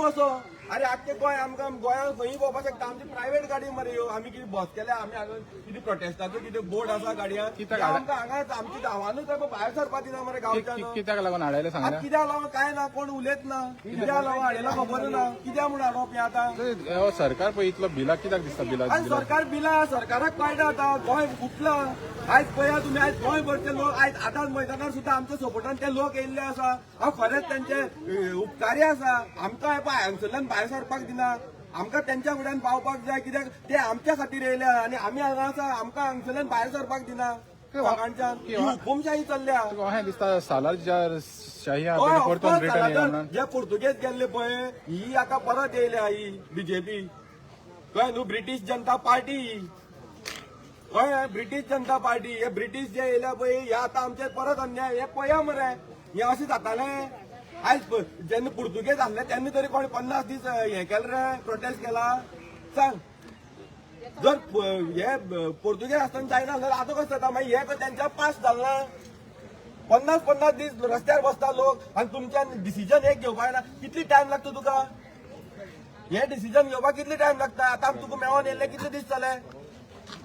असो अरे आख्खे गोंय आमकां गोंयांत खंयी भोंवपाक शकता आमची प्रायव्हेट गाडी मरे ह्यो आमी कितें बस केल्या आमी हांगा कितें प्रोटेस्टाचो कितें बोर्ड आसा गाडयांत आमकां हांगाच आमची गांवानूच भायर सरपा दिना मरे गांवच्यान कित्याक लागून हाडले सांगा कित्याक लागून काय ना कोण उलयत ना कित्याक लागून हाडयला खबर ना कित्याक म्हूण हाडप हें आतां सरकार पळय इतलो बिलाक कित्याक दिसता बिलाक आयज सरकार बिला सरकाराक कळटा आतां गोंय फुटला आयज पळया तुमी आयज गोंय भरचे लोक आयज आतां मैदानार सुद्दां आमच्या सपोर्टान ते लोक येयल्ले आसा हांव खरेंच तेंचे उपकारी आसा आमकां हे पळय हांगसरल्यान भायर सरपाक दिना आमकां तेंच्या फुड्यान पावपाक जाय कित्याक ते आमच्या खातीर येयल्या आनी आमी हांगा आसा आमकां हांगसरल्यान भायर सरपाक दिना गोंयच्यान हुकुमशाही चल्ल्या अशें दिसता सालार शाही जे पुर्तुगेज गेल्ले पळय ही आतां परत येयल्या ही बीजेपी कळ्ळें न्हू ब्रिटीश जनता पार्टी कळ्ळें ब्रिटीश जनता पार्टी हे ब्रिटीश जे येयल्या पळय हे आतां आमचेर परत अन्याय हे पळया मरे हे अशें जातालें आयज जेन्ना पुर्तुगेज आसले तेन्ना तरी कोणी 50 दीस हे केलें रे प्रोटेस्ट केला सांग जर हे पुर्तुगेज आसतना जायना जाल्यार आतां कशें जाता मागीर हे तेंच्या पास जालना 50 दीस रस्त्यार बसता लोक आनी तुमच्यान डिसिजन एक घेवपाक ना कितली टायम लागता तुका हे डिसिजन घेवपाक कितले टायम लागता आतां तुका मेळोन येयल्ले कितले दीस जाले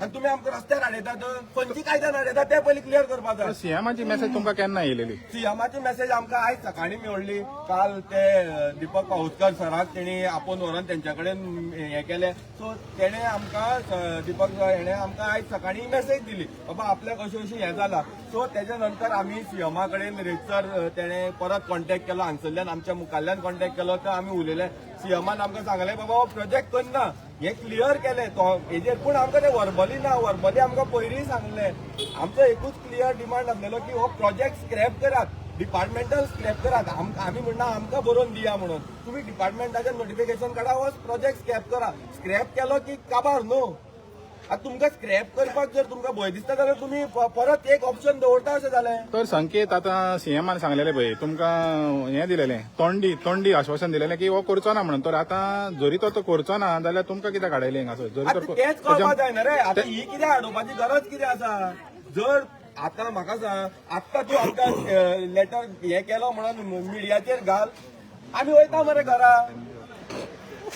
आनी तुमी आमकां रस्त्यार हाडयतात खंयची कायद्यान हाडयतात ते पयलीं क्लियर करपाक जाय सीएमाची मेसेज तुमकां केन्ना येयलेली सीएमाची मेसेज आमकां आयज सकाळीं मेळ्ळी काल ते दीपक पाऊसकर सराक तेणी आपोवन व्हरोन तेंच्या कडेन हें केलें सो तेणें आमकां दीपक हेणें आमकां आयज सकाळीं मेसेज दिली बाबा आपल्याक अशें अशें हें जालां सो तेच्या नंतर आमी सीएमा कडेन रेजर तेणें परत कॉन्टेक्ट केलो हांगसरल्यान आमच्या मुखारल्यान कॉन्टेक्ट केलो तर आमी उलयले सीएमान आमकां सांगलें बाबा हो प्रोजेक्ट करना हे क्लियर केलें तो हेजेर पूण आमकां ते वर्बली ना वर्बली आमकां पयलीं सांगलें आमचो एकूच क्लियर डिमांड आसलेलो की हो प्रोजेक्ट स्क्रॅप करात डिपार्टमेंटल स्क्रॅप करात आमी म्हणना आमकां बरोवन दिया म्हणून तुमी डिपार्टमेंटाचें नोटिफिकेशन काडा हो प्रोजेक्ट स्क्रॅप करा स्क्रॅप केलो की काबार न्हू आतां तुमकां स्क्रॅप करपाक जर तुमकां भंय दिसता जाल्यार तुमी परत एक ऑप्शन दवरता अशें जालें तर संकेत आतां सीएमान सांगलेलें पळय तुमकां हें दिलेलें तोंडी आश्वासन दिलेलें की हो करचो ना म्हणून तर आतां जरी तो करचो ना जाल्यार तुमकां कित्याक हाडयलें हिंगासर जरी तेच कळपाक जाय ना रे आतां ही कितें हाडोवपाची गरज कितें आसा जर आतां म्हाका सांग आत्तां तूं आमकां लेटर हें केलो म्हणून मिडियाचेर घाल आमी वयता मरे घरा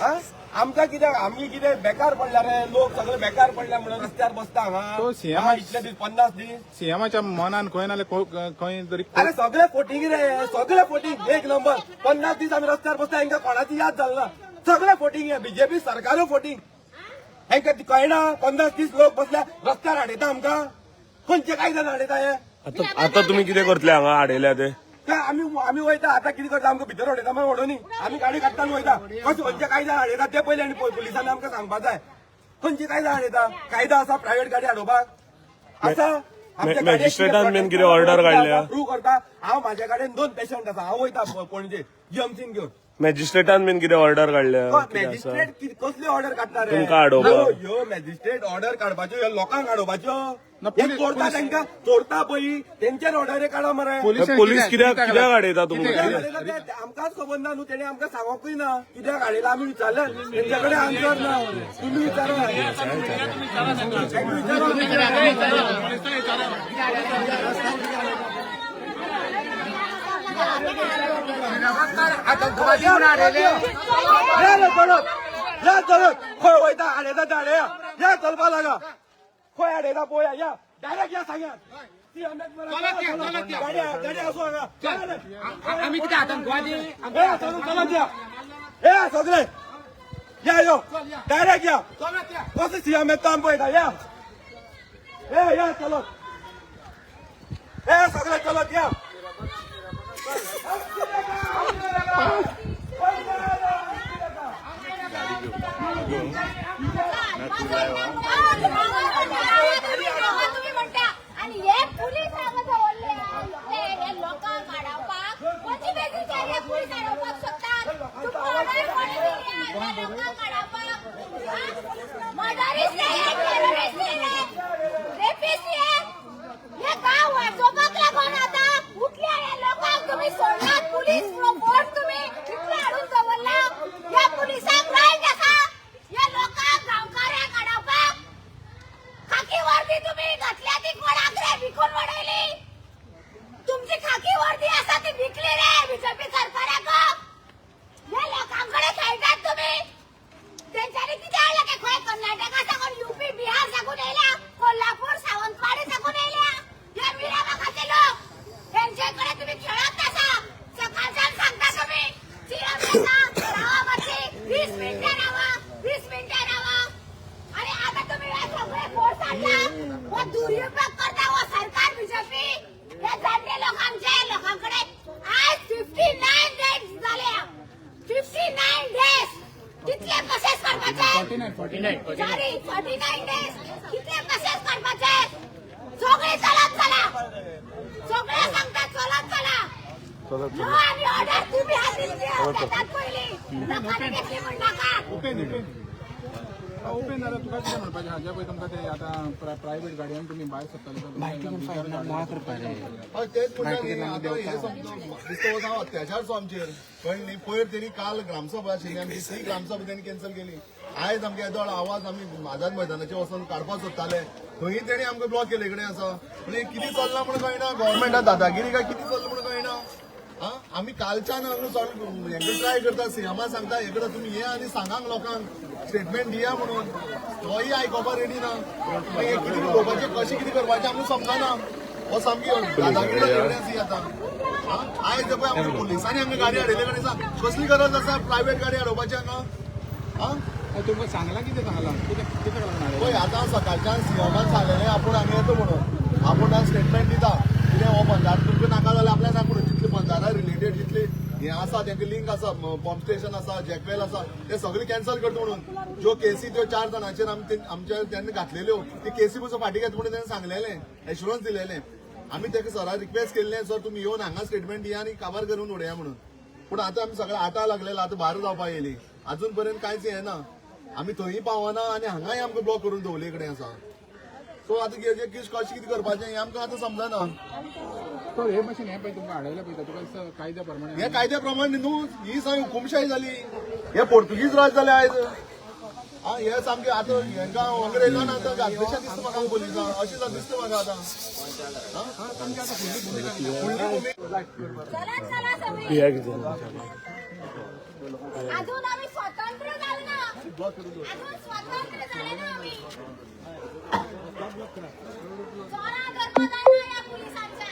आं आमकां कित्याक आमी कितें बेकार पडल्या रे लोक सगळे बेकार पडल्या म्हणून रस्त्यार बसता हांगा इतले दीस 50 दीस सीएमाच्या मनान खंय नाल्यार खंय तरी अरे सगळे फोटींग रे सगळे फोटींग एक नंबर 50 दीस आमी रस्त्यार बसता हांकां कोणाची याद जालना सगळे फोटींग हे बीजेपी सरकारू फोटींग हांकां कळना 50 दीस लोक बसल्या रस्त्यार हाडयता आमकां खंयचे कायद्यान हाडयता हे आता तुम्ही कितें करतले हांगा हाडयल्या ते आमी वयता आतां कितें करता आमकां भितर उडयता मागीर ओडोनी आमी गाडी काडटा आनी वयता कशें खंयचे कायदा हाडयता ते पयलीं आनी पुलिसांनी आमकां सांगपाक जाय खंयची कायदा हाडयता कायदा आसा प्रायव्हेट गाडी हाडोवपाक आसा मॅजिस्ट्रेटान बीन कितें ऑर्डर काडल्या प्रूव करता हांव म्हाज्या कडेन 2 पेशंट आसा हांव वयता पणजे जीएमसीन घेवन मॅजिस्ट्रेटान बीन कितें ऑर्डर काडल्या मॅजिस्ट्रेट कसली ऑर्डर काडटा रे तुमकां हाडोवपाक ह्यो मॅजिस्ट्रेट ऑर्डर काडपाच्यो ह्यो लोकांक हाडोवपाच्यो चोरता तांकां चोरता पळय तेंचेर ऑर्डर काडा मरे पुलीस कित्याक हाडयता तुमकां आमकांच खबर ना न्हू तेणी आमकां सांगोकूय ना कित्याक हाडयला आमी विचारलें तेंच्या कडेन आन्सर ना तुमी विचारा आतंकवादी या चलत खंय वयता हाडयता ते हाडया या चलपा लागा खंय हाडयता पळोवया या डायरेक्ट या सांग्यात गाडी असो हांगा आम्ही किती आतंकवादी चलत या ए सगळे या यो डायरेक्ट या कसं सीएम येता आमी पळयता या ए या चलत ए सगळे चलत या आणि हे पोलीस लोकांक काडपाक कोणती बेगीचार पोलीस हाडपाक शकतात लोकांक काडपाक मर्डरिस्ट टेररिस्ट रेपिस्ट हे गांव वाचोवपाक लागून आता उठल्या हे लोकांक तुम्ही सोडलात पोलीस फोर्स तुम्ही इतले हाडून दवरला या पोलिसांक रायट आसा या लोकांक गांवकार्याक काडपाक खाकी वर्दी तुम्ही घातल्या ती कोणाक रे विकून वडयली तुमची खाकी वर्दी आसा ती विकली रे बीजेपी सरकाराक या लोकांकडे गावामध्ये 20 मिनिटं राहा, 20 मिनिटं राहा. आणि आता तुम्ही हे सगळे फोर्स आणला व दुरुपयोग करता व सरकार बीजेपी हे जाणते लोकांकडे आज 59 डेज झाले. 59 डेज कितले प्रोसेस करपाचे? 49 डेज कितले प्रोसेस करपाचे? सगळे चला सगळे सांगतात चला नो आणि ऑर्डर तुम्ही हाती घेतात पहिली लोकांनी घेतली म्हणून नका. ओपेन झालं तुका कितें म्हणपाचें हाज्या पळय तुमकां ते आतां प्रायवेट गाडयांनी तुमी भायर सरताले अत्याचार आमचेर कळ्ळें न्ही. पयर तेणी काल ग्रामसभा आशिल्ली आमची, ती ग्रामसभा तेणी कॅन्सल केली. आयज आमगे येदो आवाज आमी आझाद मैदानाचेर वचून काडपाक सोदताले, थंय तेणी आमकां ब्लॉक केले कडेन आसा. म्हणजे कितें चल्लां म्हणून कळना, गव्हर्मेंटान दादागिरी काय कितें चल्लां म्हणून कळना. आमी कालच्यान हेंका ट्राय करता, सीएमा सांगता हे करता तुमी ये आनी सांगांक लोकांक स्टेटमेंट दिया म्हणून, तोय आयकोपा रेडी ना. हे कितें उलोवपाचें कशें कितें करपाचें आमकां समजना. हो सामकी दादागिरी आसा आतां. आयज पळय आमच्या पुलिसांनी आमकां गाडी हाडयले कडेन सांग कसली गरज आसा प्रायवेट गाडी हाडोवपाची हांगा. तुमकां सांगलां कितें सांगलां कितें लागून पळय आतां सकाळच्यान सीएमान सांगलेलें आपूण हांगा येता म्हणून, आपूण स्टेटमेंट दिता कितें हो बंधारो तुमकां नाका जाल्यार आपल्याक नाका. जितले बंधारा रिलेटेड जितले हे आसा तांकां लिंक आसा, पंप स्टेशन आसा, जॅकवेल आसा, ते सगळे कॅन्सल करता म्हणून. ज्यो केसी त्यो 4 जाणांचेर आमच्या त्यांनी घातलेल्यो ती केसी पसून फाटीं घेता म्हणून ताणें सांगलेलें, एश्युरन्स दिलेलें. आमी ताका सराक रिक्वेस्ट केल्लें सर तुमी येवन हांगा स्टेटमेंट दिया आनी काबार करून उडया म्हणून. पूण आतां आमी सगळे आटा लागलेलो, आतां भायर जावपाक येयली, अजून पर्यंत कांयच येना. आमी थंय पावना आनी हांगाय आमकां ब्लॉक करून दवरले कडेन आसा. सो आतां कशें कितें करपाचें हें आमकां आतां समजना. तो हे भाशेन हें पळय तुमकां हाडयलें पळय तुका कायद्या प्रमाणे हे कायद्या प्रमाणे न्हू, ही सगळी हुकुमशाही झाली. हे पोर्तुगीज राज जाले आयज. हे सामके आतां हेंकां वगैरे येयला ना आतां गालपेशां दिसता म्हाका पुलिसां अशें दिसता म्हाका आतां. चला सगळी कित्याक कितें अजून आम्ही स्वतंत्र झालो ना, अजून स्वतंत्र झाले ना आम्ही. चोरा धर्मदाय ना या पोलिसांच्या.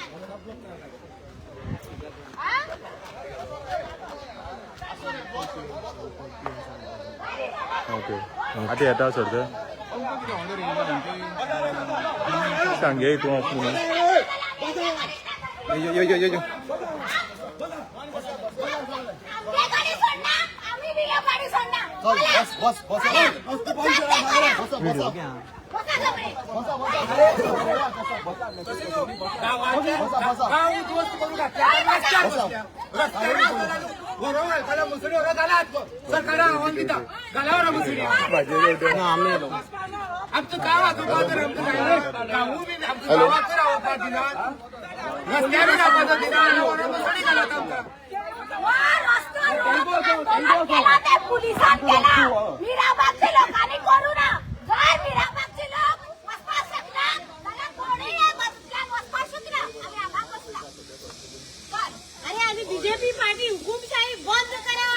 ओके आता येता सर ते सांगे तूं आमच्या गाडी सोडणार, आम्ही बी या गाडी सोडणार. बस बस आमचं गाव आमचं गाव बी आमचं गावाचं रावपा दिनात रस्त्याने रावपाचं दिनात मुसळी घालत आमकां. पोलिसांनी केला, मीराबागच्या लोकांनी करू ना. जर मीराबागचे लोक वचपाक शकना जाल्यार कोणीय बसल्यान वचपाक शकना. आम्ही हांगा बसला. आणि आम्ही बीजेपी पार्टी हुकुमशाही बंद करा,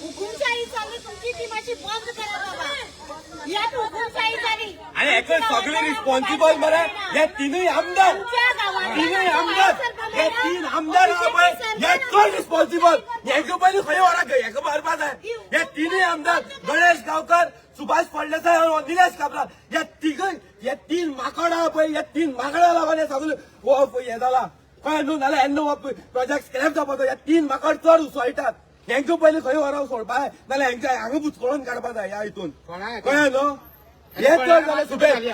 हुकुमशाही चालली तुमची टीमाची बंद करा बाबा. यात हुकुमशाही झाली आणि याचे सगळे रिस्पॉन्सिबल मरे हे तीनही आमदार, तीनही आमदार, हे 3 आमदार हे चड रिस्पॉन्सिबल. हेंका पयलीं खंय व्हराक हेंका मारपाक जाय. हे तीनही आमदार गणेश गांवकर, सुभाष फळदेसाय, निलेश काब्राल, हे 3 माकड आहा पळय, हे 3 माकडां लागून हे सगळे हे जाला कळ्ळें न्हू. नाल्यार येन्ना हो प्रोजेक्ट स्क्रॅप जावपाचो. हे 3 माकड चड उसळटात. हेंका पयलीं खंय व्हराक सोडपा जाय, नाल्यार हेंका हांगा बुचकळून काडपा जाय ह्या हितून. कळ्ळें न्हू. हे चड जालें सुबेज,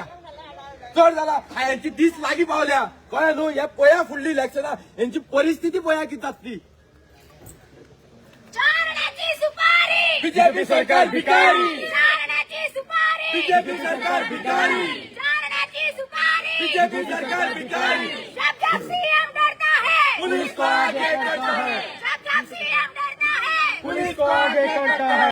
चड जाला. यांची दीस लागीं पावल्या. कळ्ळें न्हू. हे पळया फुडली इलेक्शनां यांची परिस्थिती पळया कितें जातली. चारण्याची सुपारी, बीजेपी सरकार भिकारी, चारण्याची सुपारी, बीजेपी सरकार भिकारी, चारण्याची सुपारी, बीजेपी सरकार भिकारी. जब सीएम डरता है, पुलिस को आगे करता है, जब सीएम डरता है, पुलिस को आगे करता है.